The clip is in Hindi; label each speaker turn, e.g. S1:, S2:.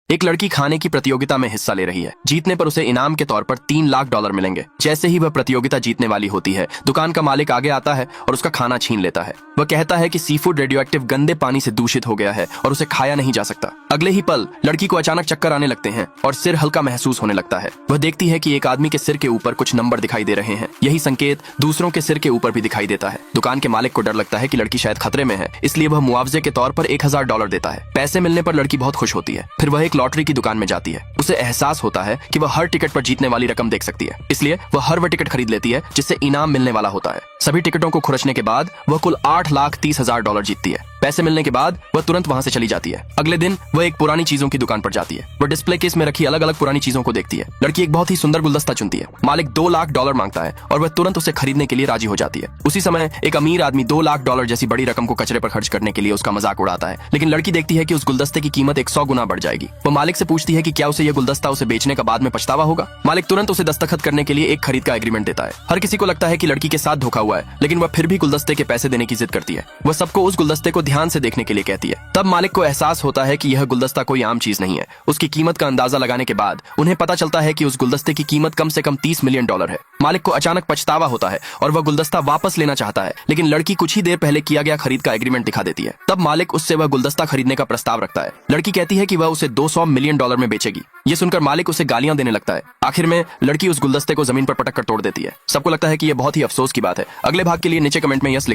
S1: एक लड़की खाने की प्रतियोगिता में हिस्सा ले रही है। जीतने पर उसे इनाम के तौर पर $3 लाख मिलेंगे। जैसे ही वह प्रतियोगिता जीतने वाली होती है, दुकान का मालिक आगे आता है और उसका खाना छीन लेता है। वह कहता है कि सी फूड रेडियोएक्टिव गंदे पानी से दूषित हो गया है और उसे खाया नहीं जा सकता। अगले ही पल लड़की को अचानक चक्कर आने लगते हैं और सिर हल्का महसूस होने लगता है। वह देखती है कि एक आदमी के सिर के ऊपर कुछ नंबर दिखाई दे रहे हैं। यही संकेत दूसरों के सिर के ऊपर भी दिखाई देता है। दुकान के मालिक को डर लगता है कि लड़की शायद खतरे में है, इसलिए वह मुआवजे के तौर पर $1000 देता है। पैसे मिलने पर लड़की बहुत खुश होती है। फिर वह एक लॉटरी की दुकान में जाती है। उसे एहसास होता है कि वह हर टिकट पर जीतने वाली रकम देख सकती है, इसलिए वह हर वह टिकट खरीद लेती है जिससे इनाम मिलने वाला होता है। सभी टिकटों को खुरचने के बाद वह कुल $8,30,000 जीतती है। पैसे मिलने के बाद वह तुरंत वहां से चली जाती है। अगले दिन वह एक पुरानी चीजों की दुकान पर जाती है। वह डिस्प्ले केस में रखी अलग अलग पुरानी चीजों को देखती है। लड़की एक बहुत ही सुंदर गुलदस्ता चुनती है। मालिक $2 लाख मांगता है और वह तुरंत उसे खरीदने के लिए राजी हो जाती है। उसी समय एक अमीर आदमी $2 लाख जैसी बड़ी रकम को कचरे पर खर्च करने के लिए उसका मजाक उड़ाता है, लेकिन लड़की देखती है कि उस गुलदस्ते की कीमत 100 गुना बढ़ जाएगी। वह मालिक से पूछती है कि क्या उसे यह गुलदस्ता उसे बेचने का बाद में पछतावा होगा। मालिक तुरंत उसे दस्तखत करने के लिए एक खरीद का एग्रीमेंट देता है। हर किसी को लगता है कि लड़की के साथ धोखा हुआ है, लेकिन वह फिर भी गुलदस्ते के पैसे देने की जिद करती है। वह सबको उस गुलदस्ते को ध्यान से देखने के लिए कहती है। तब मालिक को एहसास होता है कि यह गुलदस्ता कोई आम चीज नहीं है। उसकी कीमत का अंदाजा लगाने के बाद उन्हें पता चलता है कि उस गुलदस्ते की कीमत कम से कम $30 मिलियन है। मालिक को अचानक पछतावा होता है और वह गुलदस्ता वापस लेना चाहता है, लेकिन लड़की कुछ ही देर पहले किया गया खरीद का एग्रीमेंट दिखा देती है। तब मालिक उससे वह गुलदस्ता खरीदने का प्रस्ताव रखता है। लड़की कहती है कि वह उसे $200 मिलियन में बेचेगी। ये सुनकर मालिक उसे गालियां देने लगता है। आखिर में लड़की उस गुलदस्ते को जमीन पर पटक कर तोड़ देती है। सबको लगता है कि यह बहुत ही अफसोस की बात है। अगले भाग के लिए नीचे कमेंट में यस लिखें।